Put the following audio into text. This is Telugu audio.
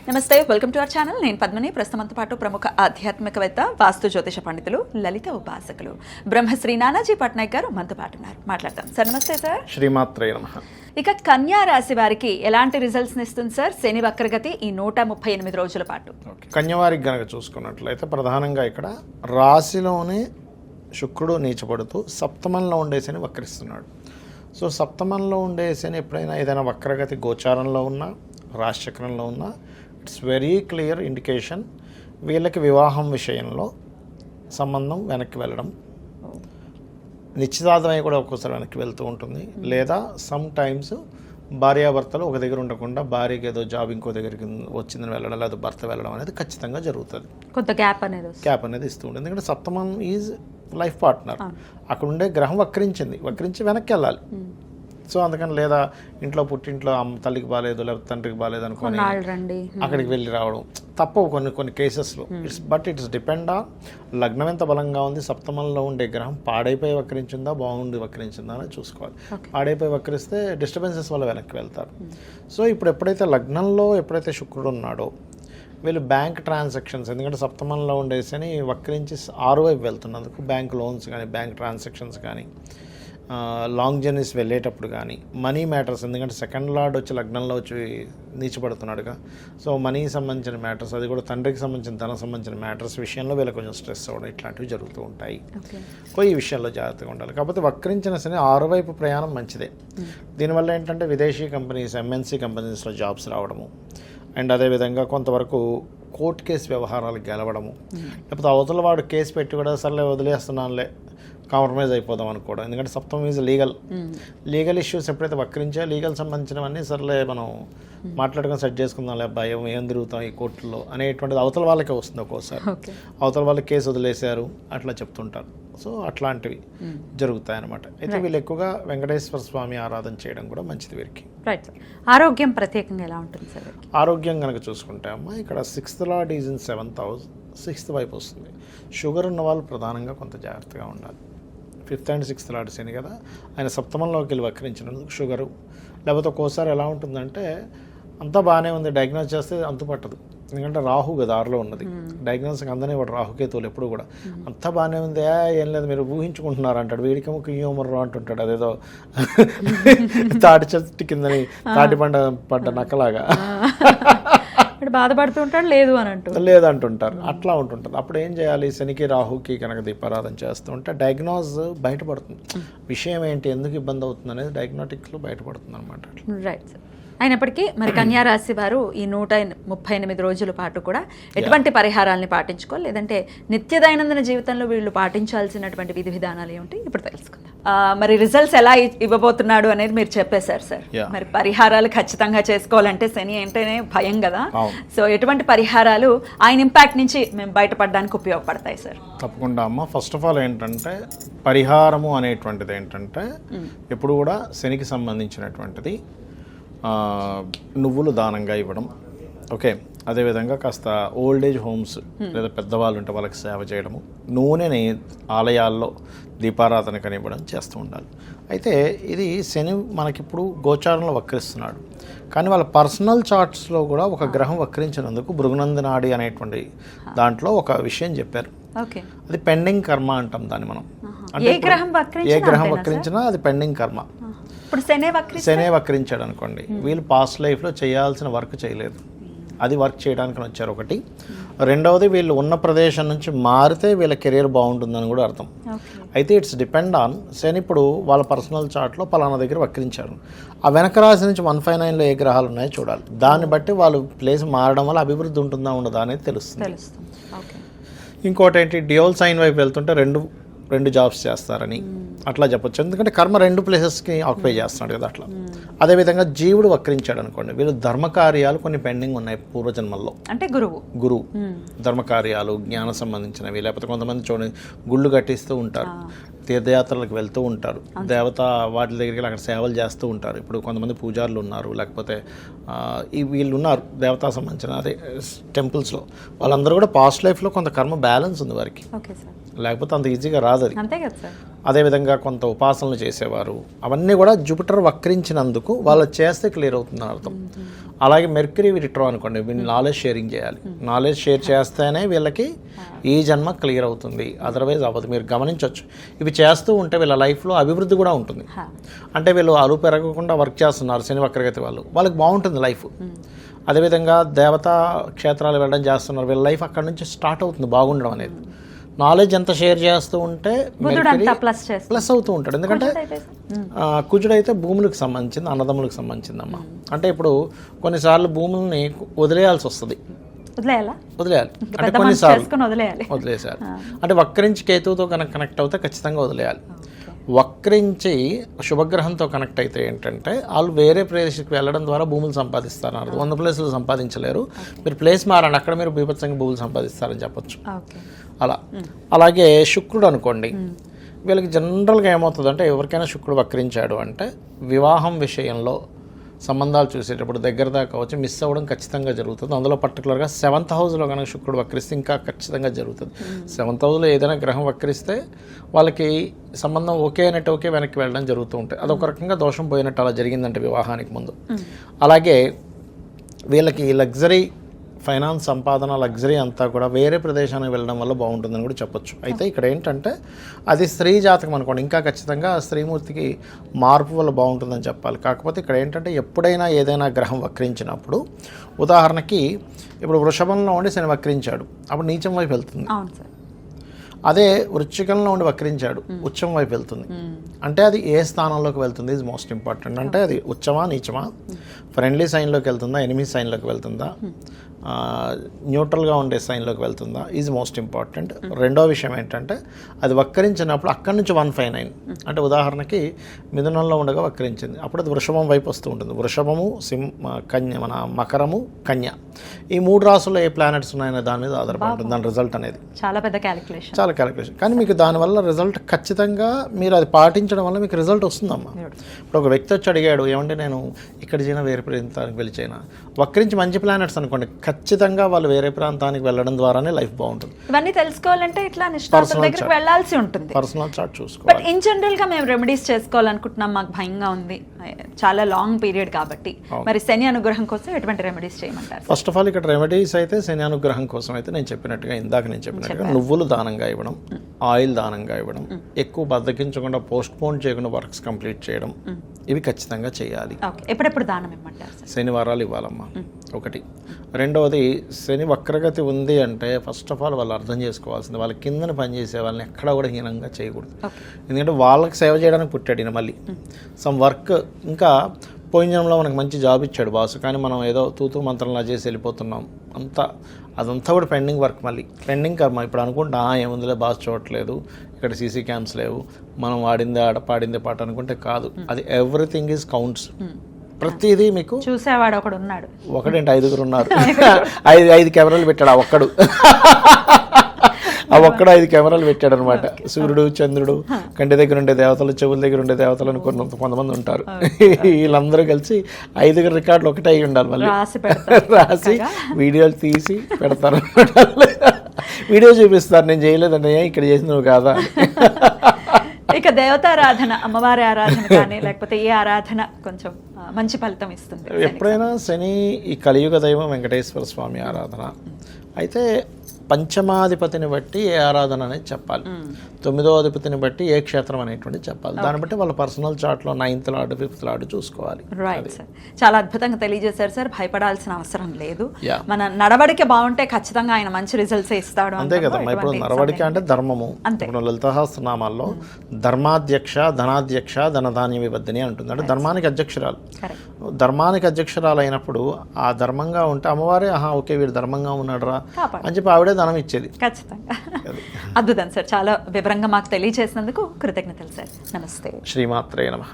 నమస్తే, వెల్కమ్ టు అవర్ ఛానల్. నేను పద్మని. ప్రస్తుతంతో పాటు ప్రముఖ ఆధ్యాత్మికవేత్త, వాస్తు జ్యోతిష పండితులు, లలిత ఉపాసకులు బ్రహ్మశ్రీ నానాజీ పట్నాయక్ గారు మనతో పాటు ఉన్నారు. మాట్లాడతాం సార్. నమస్తే సార్. శ్రీమాత్రే నమః. ఇక కన్యా రాశి వారికి ఎలాంటి రిజల్ట్స్ ఇస్తుంది సార్ శని వక్రగతి ఈ 138 రోజుల పాటు? కన్యవారికి గనక చూసుకున్నట్లయితే ప్రధానంగా ఇక్కడ రాశిలోనే శుక్రుడు నీచపడుతూ సప్తమంలో ఉండే శని వక్రిస్తున్నాడు. సో సప్తమంలో ఉండే శని ఎప్పుడైనా ఏదైనా వక్రగతి గోచారంలో ఉన్నా, రాశిచక్రంలో ఉన్నా, ఇట్స్ వెరీ క్లియర్ ఇండికేషన్ వీళ్ళకి వివాహం విషయంలో సంబంధం వెనక్కి వెళ్ళడం, నిశ్చితార్థమై కూడా ఒక్కోసారి వెనక్కి వెళ్తూ ఉంటుంది. లేదా సమ్ టైమ్స్ భార్యాభర్తలు ఒక దగ్గర ఉండకుండా భార్యకి ఏదో జాబ్ ఇంకో దగ్గరికి వచ్చిందని వెళ్ళడం, లేదా భర్త వెళ్ళడం అనేది ఖచ్చితంగా జరుగుతుంది. కొంత గ్యాప్ అనేది ఇస్తూ ఉంటుంది. ఎందుకంటే సప్తమం ఈజ్ లైఫ్ పార్ట్నర్. అక్కడ ఉండే గ్రహం వక్రించి వెనక్కి వెళ్ళాలి. సో అందుకని లేదా ఇంట్లో పుట్టింట్లో తల్లికి బాగాలేదు, లేకపోతే తండ్రికి బాగాలేదు అనుకోని అక్కడికి వెళ్ళి రావడం తప్పవు కొన్ని కేసెస్లో. బట్ ఇట్స్ డిపెండ్ ఆన్ లగ్నం ఎంత బలంగా ఉంది, సప్తమంలో ఉండే గ్రహం పాడైపోయి వక్రించిందా, బాగుండి వక్రించిందా అని చూసుకోవాలి. పాడైపోయి వక్రిస్తే డిస్టర్బెన్సెస్ వల్ల వెనక్కి వెళ్తారు. సో ఇప్పుడు ఎప్పుడైతే శుక్రుడు ఉన్నాడో వీళ్ళు బ్యాంక్ ట్రాన్సాక్షన్స్, ఎందుకంటే సప్తమంలో ఉండేసని వక్రించి 6 వైపు వెళ్తున్నందుకు బ్యాంక్ లోన్స్ కానీ, బ్యాంక్ ట్రాన్సాక్షన్స్ కానీ, లాంగ్ జర్నీస్ వెళ్ళేటప్పుడు కానీ, మనీ మ్యాటర్స్, ఎందుకంటే సెకండ్ లార్డ్ వచ్చి లగ్నంలో వచ్చి నీచపడుతున్నాడుగా. సో మనీకి సంబంధించిన మ్యాటర్స్, అది కూడా తండ్రికి సంబంధించిన ధనం సంబంధించిన మ్యాటర్స్ విషయంలో వీళ్ళకి కొంచెం స్ట్రెస్ అవ్వడం ఇట్లాంటివి జరుగుతూ ఉంటాయి. ఈ విషయాల్లో జాగ్రత్తగా ఉండాలి. కాకపోతే వక్రించిన శని 6 వైపు ప్రయాణం మంచిదే. దీనివల్ల ఏంటంటే విదేశీ కంపెనీస్, ఎంఎన్సీ కంపెనీస్లో జాబ్స్ రావడము, అండ్ అదేవిధంగా కొంతవరకు కోర్టు కేసు వ్యవహారాలు గెలవడము, లేకపోతే అవతల వాడు కేసు పెట్టి కూడా సర్లే వదిలేస్తున్నానులే, కాంప్రమైజ్ అయిపోదాం అనుకోవడం. ఎందుకంటే సప్తమం ఈజ్ లీగల్ ఇష్యూస్ ఎప్పుడైతే వక్రించా లీగల్ సంబంధించినవన్నీ సర్లే మనం మాట్లాడుకొని సెట్ చేసుకుందాం, లే భయం ఏం తిరుగుతాం ఈ కోర్టులో అనేటువంటిది అవతల వాళ్ళకే వస్తుంది. ఒక్కోసారి అవతల వాళ్ళకి కేసు వదిలేశారు అట్లా చెప్తుంటారు. సో అట్లాంటివి జరుగుతాయి అన్నమాట. అయితే వీళ్ళు ఎక్కువగా వెంకటేశ్వర స్వామి ఆరాధన చేయడం కూడా మంచిది వీరికి. ఆరోగ్యం ప్రత్యేకంగా ఎలా ఉంటుంది సార్? ఆరోగ్యం కనుక చూసుకుంటే అమ్మ ఇక్కడ 6th lord is in 7th house, 6th వైపు వస్తుంది. షుగర్ ఉన్న వాళ్ళు ప్రధానంగా కొంత జాగ్రత్తగా ఉండాలి. 5th and 6th లార్డ్ శని కదా, ఆయన సప్తమంలోకి వెళ్ళి వక్రించినందుకు షుగరు. లేకపోతే ఒక్కోసారి ఎలా ఉంటుందంటే అంతా బాగానే ఉంది, డయాగ్నోస్ చేస్తే అంతుపట్టదు. ఎందుకంటే రాహు కదా 6లో ఉన్నది, డయాగ్నోస్కి అందనే వాడు రాహుకేతువులు ఎప్పుడు కూడా అంతా బాగానే ఉంది, ఏం లేదు మీరు ఊహించుకుంటున్నారు అంటాడు. వీడికేమో కియ్యోమర్రు అంటుంటాడు, అదేదో తాటి చెట్టు కిందని తాటి పడ్డ నక్కలాగా బాధపడుతూ ఉంటాడు, లేదంటుంటారు. అట్లా ఉంటుంటుంది. అప్పుడు ఏం చేయాలి? శనికి రాహుకి కనుక దీపారాధన చేస్తూ ఉంటే డయాగ్నోస్ బయటపడుతుంది. విషయం ఏంటి, ఎందుకు ఇబ్బంది అవుతుంది అనేది డయాగ్నోటిక్లో బయటపడుతుంది అనమాట. Right sir. అయినప్పటికీ మరి కన్యా రాశి వారు ఈ 138 రోజుల పాటు కూడా ఎటువంటి పరిహారాలని పాటించుకోవాలి, లేదంటే నిత్య దైనందిన జీవితంలో వీళ్ళు పాటించాల్సినటువంటి విధి విధానాలు ఏమిటి ఇప్పుడు తెలుసుకుందాం. మరి రిజల్ట్స్ ఎలా ఇవ్వబోతున్నాడు అనేది మీరు చెప్పేశారు సార్. మరి పరిహారాలు ఖచ్చితంగా చేసుకోవాలంటే శని అంటేనే భయం కదా. సో ఎటువంటి పరిహారాలు ఆయన ఇంపాక్ట్ నుంచి మేము బయటపడడానికి ఉపయోగపడతాయి సార్? తప్పకుండా అమ్మ. ఫస్ట్ ఆఫ్ ఆల్ ఏంటంటే పరిహారము అనేటువంటిది ఏంటంటే ఎప్పుడు కూడా శనికి సంబంధించినటువంటిది నువ్వులు దానంగా ఇవ్వడం. ఓకే. అదేవిధంగా కాస్త ఓల్డ్ ఏజ్ హోమ్స్ లేదా పెద్దవాళ్ళు ఉంటే వాళ్ళకి సేవ చేయడము, నూనెని ఆలయాల్లో దీపారాధన కనివ్వడం చేస్తూ ఉండాలి. అయితే ఇది శని మనకిప్పుడు గోచారంలో వక్రిస్తున్నాడు, కానీ వాళ్ళ పర్సనల్ చార్ట్స్లో కూడా ఒక గ్రహం వక్రించినందుకు భృగునందనాడి అనేటువంటి దాంట్లో ఒక విషయం చెప్పారు. అది పెండింగ్ కర్మ అంటాం దాన్ని మనం. ఏ గ్రహం వక్రించినా అది పెండింగ్ కర్మ. శనే వక్రించాడు అనుకోండి, వీళ్ళు పాస్ట్ లైఫ్లో చేయాల్సిన వర్క్ చేయలేదు, అది వర్క్ చేయడానికి వచ్చారు ఒకటి. రెండవది వీళ్ళు ఉన్న ప్రదేశం నుంచి మారితే వీళ్ళ కెరీర్ బాగుంటుందని కూడా అర్థం. అయితే ఇట్స్ డిపెండ్ ఆన్ శని. ఇప్పుడు వాళ్ళ పర్సనల్ చార్ట్లో పలానా దగ్గర వక్రించారు, ఆ వెనక రాశి నుంచి 159లో ఏ గ్రహాలు ఉన్నాయో చూడాలి. దాన్ని బట్టి వాళ్ళు ప్లేస్ మారడం వల్ల అభివృద్ధి ఉంటుందా ఉండదా అనేది తెలుస్తుంది. ఇంకోటి ఏంటి, డ్యూయల్ సైన్ వైపు వెళ్తుంటే రెండు జాబ్స్ చేస్తారని అట్లా చెప్పొచ్చు. ఎందుకంటే కర్మ 2 ప్లేసెస్కి ఆక్యుపై చేస్తున్నాడు కదా అట్లా. అదేవిధంగా జీవుడు వక్రించాడు అనుకోండి, వీళ్ళు ధర్మకార్యాలు కొన్ని పెండింగ్ ఉన్నాయి పూర్వజన్మల్లో. అంటే గురువు ధర్మకార్యాలు, జ్ఞాన సంబంధించినవి, లేకపోతే కొంతమంది చూడండి గుళ్ళు కట్టిస్తూ ఉంటారు, తీర్థయాత్రలకు వెళ్తూ ఉంటారు, దేవత వాటి దగ్గరికి అక్కడ సేవలు చేస్తూ ఉంటారు. ఇప్పుడు కొంతమంది పూజారులు ఉన్నారు, లేకపోతే వీళ్ళు ఉన్నారు దేవతా సంబంధించిన అదే టెంపుల్స్లో. వాళ్ళందరూ కూడా పాస్ట్ లైఫ్లో కొంత కర్మ బ్యాలెన్స్ ఉంది వారికి, లేకపోతే అంత ఈజీగా రాదు అది. అదేవిధంగా కొంత ఉపాసనలు చేసేవారు, అవన్నీ కూడా జూపిటర్ వక్రించినందుకు వాళ్ళు చేస్తే క్లియర్ అవుతుందని అర్థం. అలాగే మెర్క్యూరీ రిట్రో అనుకోండి, వీళ్ళు నాలెడ్జ్ షేరింగ్ చేయాలి. నాలెడ్జ్ షేర్ చేస్తేనే వీళ్ళకి ఈ జన్మ క్లియర్ అవుతుంది, అదర్వైజ్ అవ్వదు. మీరు గమనించవచ్చు, ఇవి చేస్తూ ఉంటే వీళ్ళ లైఫ్లో అభివృద్ధి కూడా ఉంటుంది. అంటే వీళ్ళు అరువు పెరగకుండా వర్క్ చేస్తున్నారు శని వక్రగతి వాళ్ళకి బాగుంటుంది లైఫ్. అదేవిధంగా దేవతా క్షేత్రాలు వెళ్ళడం చేస్తున్నారు, వీళ్ళ లైఫ్ అక్కడ నుంచి స్టార్ట్ అవుతుంది బాగుండడం అనేది. నాలెడ్జ్ ఎంత షేర్ చేస్తూ ఉంటే ప్లస్ అవుతూ ఉంటాడు. ఎందుకంటే కుజుడైతే భూములకు సంబంధించింది, అన్నదమ్ములకు సంబంధించిందమ్మా. అంటే ఇప్పుడు కొన్నిసార్లు భూముల్ని వదిలేయాల్సి వస్తుంది, వదిలేయాలి అంటే కొన్నిసార్లు వదిలేసారు. అంటే వక్రించి కేతువుతో కనెక్ట్ అవుతే ఖచ్చితంగా వదిలేయాలి. వక్రించి శుభగ్రహంతో కనెక్ట్ అయితే ఏంటంటే వాళ్ళు వేరే ప్రదేశానికి వెళ్ళడం ద్వారా భూములు సంపాదిస్తారు. 100 ప్లేసులు సంపాదించలేరు, మీరు ప్లేస్ మారండి, అక్కడ మీరు బీభత్సంగా భూములు సంపాదిస్తారని చెప్పొచ్చు. అలా అలాగే శుక్రుడు అనుకోండి, వీళ్ళకి జనరల్గా ఏమవుతుందంటే ఎవరికైనా శుక్రుడు వక్రించాడు అంటే వివాహం విషయంలో సంబంధాలు చూసేటప్పుడు దగ్గర దాకా వచ్చి మిస్ అవ్వడం ఖచ్చితంగా జరుగుతుంది. అందులో పర్టికులర్గా 7th హౌస్లో కనుక శుక్రుడు వక్రిస్తే ఇంకా ఖచ్చితంగా జరుగుతుంది. 7th హౌస్లో ఏదైనా గ్రహం వక్రిస్తే వాళ్ళకి సంబంధం ఓకే అనేట్టు ఓకే వెనక్కి వెళ్ళడం జరుగుతూ ఉంటుంది. అదొక రకంగా దోషం పోయినట్టు అలా జరిగిందంటే వివాహానికి ముందు. అలాగే వీళ్ళకి లగ్జరీ ఫైనాన్స్ సంపాదన లగ్జరీ అంతా కూడా వేరే ప్రదేశానికి వెళ్ళడం వల్ల బాగుంటుందని కూడా చెప్పొచ్చు. అయితే ఇక్కడ ఏంటంటే అది స్త్రీ జాతకం అనుకోండి, ఇంకా ఖచ్చితంగా స్త్రీమూర్తికి మార్పు వల్ల బాగుంటుందని చెప్పాలి. కాకపోతే ఇక్కడ ఏంటంటే ఎప్పుడైనా ఏదైనా గ్రహం వక్రించినప్పుడు, ఉదాహరణకి ఇప్పుడు వృషభంలో ఉండి శని వక్రించాడు, అప్పుడు నీచం వైపు వెళ్తుంది. అదే వృశ్చికంలో ఉండి వక్రించాడు, ఉచ్చం వైపు వెళ్తుంది. అంటే అది ఏ స్థానంలోకి వెళ్తుంది ఈజ్ మోస్ట్ ఇంపార్టెంట్. అంటే అది ఉచ్చమా నీచమా, ఫ్రెండ్లీ సైన్లోకి వెళ్తుందా, ఎనిమీ సైన్లోకి వెళ్తుందా, న్యూట్రల్గా ఉండే సైన్లోకి వెళ్తుందా ఈజ్ మోస్ట్ ఇంపార్టెంట్. రెండో విషయం ఏంటంటే అది వక్రించినప్పుడు అక్కడి నుంచి 159, అంటే ఉదాహరణకి మిథునంలో ఉండగా వక్రించింది, అప్పుడు అది వృషభం వైపు వస్తూ ఉంటుంది. వృషభము, కన్య, మన మకరము, కన్య, ఈ 3 రాసుల్లో ఏ ప్లానెట్స్ ఉన్నాయనే దాని మీద ఆధారపడి ఉంటుంది దాని రిజల్ట్ అనేది. చాలా పెద్ద క్యాలిక్యులేషన్, చాలా క్యాలిక్యులేషన్. కానీ మీకు దానివల్ల రిజల్ట్ ఖచ్చితంగా మీరు అది పాటించడం వల్ల మీకు రిజల్ట్ వస్తుందమ్మా. ఇప్పుడు ఒక వ్యక్తి వచ్చి అడిగాడు, ఏమంటే నేను ఇక్కడ చేయనా వేరే ప్రాంతానికి వెళ్ళి చేయనా, వక్రించి మంచి ప్లానెట్స్ అనుకోండి, ఖచ్చితంగా వాళ్ళు వేరే ప్రాంతానికి వెళ్ళడం ద్వారానే లైఫ్ బాగుంటుంది. ఇవన్నీ తెలుసుకోవాలంటే ఇట్లా నిష్ణాతుల దగ్గరికి వెళ్ళాల్సి ఉంటుంది, పర్సనల్ చార్ట్ చూసుకోవాలి. బట్ ఇన్ జనరల్ గా మేము రెమెడీస్ చేసుకోవాలనుకుంటున్నాం, మాకు భయంగా ఉంది, చాలా లాంగ్ పీరియడ్ కాబట్టి, మరి శని అనుగ్రహం కోసం ఎటువంటి రెమెడీస్ చేయమంటారు? ఫస్ట్ ఆఫ్ ఆల్ ఇక్కడ రెమెడీస్ అయితే శని అనుగ్రహం కోసం అయితే నేను చెప్పినట్టుగా నువ్వులు దానంగా ఇవ్వడం, ఆయిల్ దానంగా ఇవ్వడం, ఎక్కువ బద్దకించకుండా పోస్ట్ పోన్ చేయకుండా వర్క్స్ కంప్లీట్ చేయడం, ఇవి ఖచ్చితంగా చేయాలి. ఎప్పుడెప్పుడు దానం ఇవ్వమంటారు? శనివారాలు ఇవ్వాలమ్మా ఒకటి. రెండవది శని వక్రగతి ఉంది అంటే ఫస్ట్ ఆఫ్ ఆల్ వాళ్ళు అర్థం చేసుకోవాల్సింది, వాళ్ళ కిందని పనిచేసే వాళ్ళని ఎక్కడా కూడా హీనంగా చేయకూడదు. ఎందుకంటే వాళ్ళకి సేవ చేయడానికి పుట్టాడు ఈయన. మళ్ళీ సమ్ వర్క్, ఇంకా పోయిన జన్మలో మనకు మంచి జాబ్ ఇచ్చాడు బాసు, కానీ మనం ఏదో తూతూ మంత్రంలా చేసి వెళ్ళిపోతున్నాం, అదంతా కూడా పెండింగ్ వర్క్. మళ్ళీ పెండింగ్ కర్మ. ఇప్పుడు అనుకుంటా ఏముందిలే బాస్ చూడట్లేదు, ఇక్కడ సీసీ క్యామ్స్ లేవు, మనం వాడిందే ఆడ పాడిందే పాట అనుకుంటే కాదు. అది ఎవ్రీథింగ్ ఈజ్ కౌంట్స్. ప్రతిదీ మీకు చూసేవాడు ఒకడు ఉన్నాడు, ఒకటేంటి 5 ఉన్నారు. 5 కెమెరాలు పెట్టాడు ఆ ఒక్కడు. ఆ ఒక్కడు 5 కెమెరాలు పెట్టాడు అనమాట. సూర్యుడు, చంద్రుడు, కంటి దగ్గర ఉండే దేవతలు, చెవుల దగ్గర ఉండే దేవతలు అని కొంతమంది ఉంటారు. వీళ్ళందరూ కలిసి 5 రికార్డులు ఒకటే అయి ఉండాలి. మళ్ళీ రాసి వీడియోలు తీసి పెడతారు. వీడియో చూపిస్తారు, నేను చేయలేదండి, ఇక్కడ చేసిన నువ్వు కాదా. ఇక దేవతారాధన, అమ్మవారి ఆరాధన కానీ లేకపోతే ఏ ఆరాధన కొంచెం మంచి ఫలితం ఇస్తుంది? ఎప్పుడైనా శని ఈ కలియుగ దైవం వెంకటేశ్వర స్వామి ఆరాధన అయితే పంచమాధిపతిని బట్టి ఏ ఆరాధన అనేది చెప్పాలి, 9వ అధిపతిని బట్టి ఏ క్షేత్రం అనేటువంటి చెప్పాలి. దాన్ని బట్టి వాళ్ళ పర్సనల్ చార్ట్లో 9th లార్డ్ 5th లార్డ్ చూసుకోవాలి. రైట్ సార్, చాలా అద్భుతంగా తెలియజేశారు సార్. భయపడాల్సిన అవసరం లేదు, మన నడవడిక బాగుంటే ఖచ్చితంగా ఆయన మంచి రిజల్ట్స్ ఇస్తాడు. అంతే కదా. ఇప్పుడు నడవడిక అంటే ధర్మము. ఇప్పుడు లలితాసహస్రనామాల్లో ధర్మాధ్యక్ష, ధనాధ్యక్ష, ధనధాన్య విబద్ధిని అంటుంది. అంటే ధర్మానికి అధ్యక్షురాలు. ధర్మానికి అధ్యక్షురాలు అయినప్పుడు ఆ ధర్మంగా ఉంటే అమ్మవారే ఓకే వీడు ధర్మంగా ఉన్నాడు రా అని చెప్పి ఆవిడే ధనం ఇచ్చేది. ఖచ్చితంగా. అద్భుతం సార్, చాలా వివరంగా మాకు తెలియజేసినందుకు కృతజ్ఞతలు సార్. నమస్తే. శ్రీమాత్రే నమః.